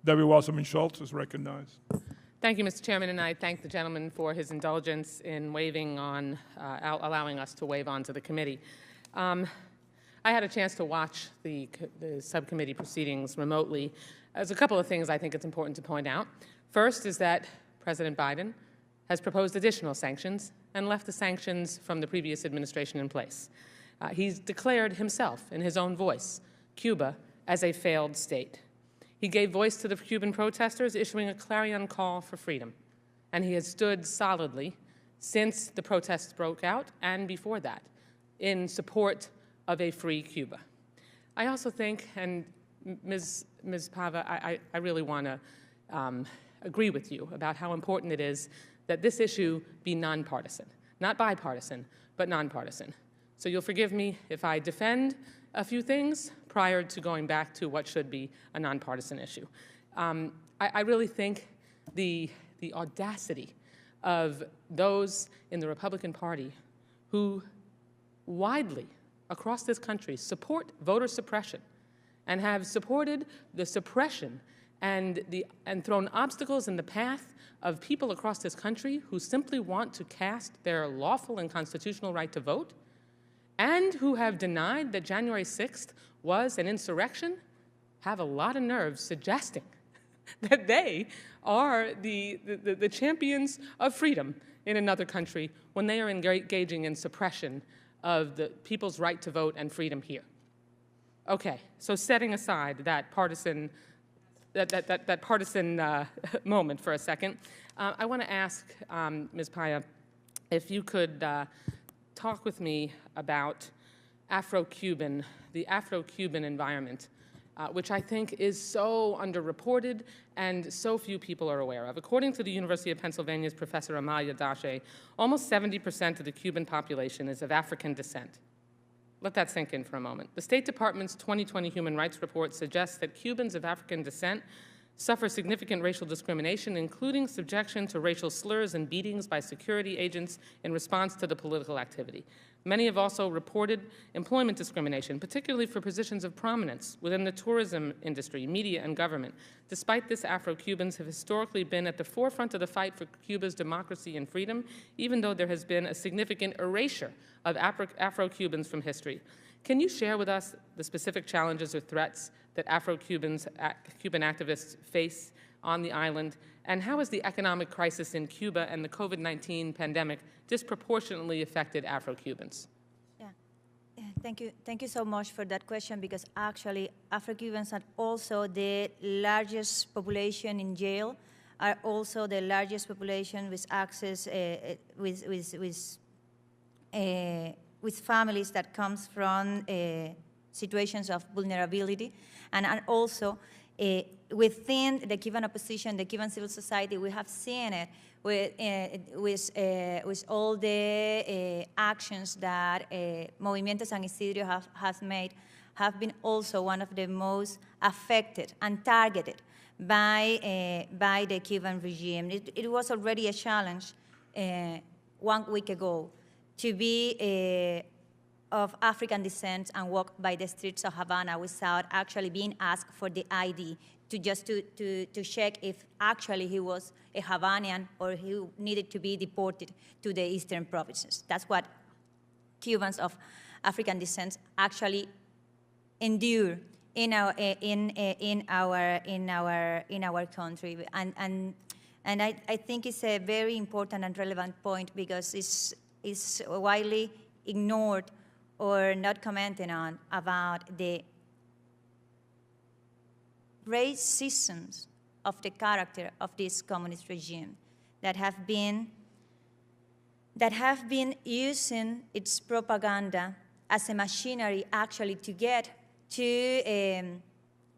Debbie Wasserman-Schultz is recognized. Thank you, Mr. Chairman, and I thank the gentleman for his indulgence in waiving on, allowing us to waive on to the committee. I had a chance to watch the subcommittee proceedings remotely. There's a couple of things I think it's important to point out. First is that President Biden has proposed additional sanctions and left the sanctions from the previous administration in place. He's declared himself, in his own voice, Cuba as a failed state. He gave voice to the Cuban protesters, issuing a clarion call for freedom. And he has stood solidly since the protests broke out and before that in support of a free Cuba. I also think, and Ms. Pava, I really want to agree with you about how important it is that this issue be nonpartisan. Not bipartisan, but nonpartisan. So you'll forgive me if I defend a few things prior to going back to what should be a nonpartisan issue. I really think the audacity of those in the Republican Party who widely across this country support voter suppression and have supported the suppression and thrown obstacles in the path of people across this country who simply want to cast their lawful and constitutional right to vote, and who have denied that January 6th was an insurrection, have a lot of nerves suggesting that they are the champions of freedom in another country when they are engaging in suppression of the people's right to vote and freedom here. Okay, so setting aside that partisan moment for a second, I want to ask Ms. Paya if you could talk with me about the Afro-Cuban environment, which I think is so underreported and so few people are aware of. According to the University of Pennsylvania's Professor Amalia Dache, almost 70% of the Cuban population is of African descent. Let that sink in for a moment. The State Department's 2020 Human Rights Report suggests that Cubans of African descent suffer significant racial discrimination, including subjection to racial slurs and beatings by security agents in response to the political activity. Many have also reported employment discrimination, particularly for positions of prominence within the tourism industry, media, and government. Despite this, Afro-Cubans have historically been at the forefront of the fight for Cuba's democracy and freedom, even though there has been a significant erasure of Afro-Cubans from history. Can you share with us the specific challenges or threats that Afro-Cuban activists face on the island, and how has the economic crisis in Cuba and the COVID-19 pandemic disproportionately affected Afro-Cubans? Yeah, thank you so much for that question, because actually Afro-Cubans are also the largest population in jail, are also the largest population with access, with families that comes from situations of vulnerability, and are also within the Cuban opposition, the Cuban civil society. We have seen it with all the actions that Movimiento San Isidro has made, have been also one of the most affected and targeted by the Cuban regime. It was already a challenge 1 week ago to be of African descent and walk by the streets of Havana without actually being asked for the ID, to check if actually he was a Havanian or he needed to be deported to the eastern provinces. That's what Cubans of African descent actually endure in our country, and I think it's a very important and relevant point, because it's widely ignored or not commented on about the racism of the character of this communist regime that have been using its propaganda as a machinery actually to get to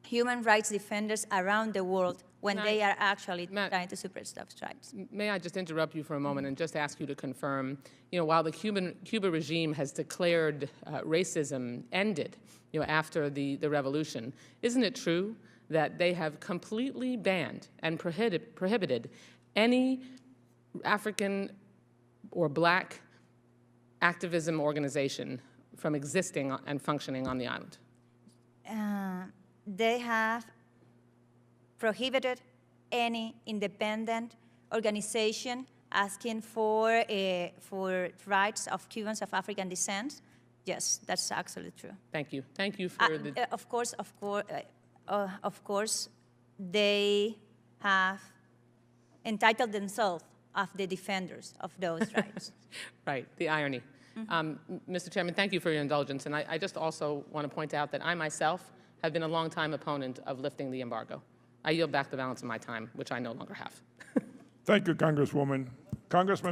human rights defenders around the world when they are actually trying to suppress those rights. May I just interrupt you for a moment and just ask you to confirm, while the Cuba regime has declared racism ended, after the revolution, isn't it true that they have completely banned and prohibited any African or black activism organization from existing and functioning on the island? They have prohibited any independent organization asking for rights of Cubans of African descent. Yes, that's absolutely true. Thank you. Thank you for the... Of course, they have entitled themselves as the defenders of those rights. Right, the irony. Mr. Chairman, thank you for your indulgence. And I just also want to point out that I myself have been a longtime opponent of lifting the embargo. I yield back the balance of my time, which I no longer have. Thank you, Congresswoman. Congressman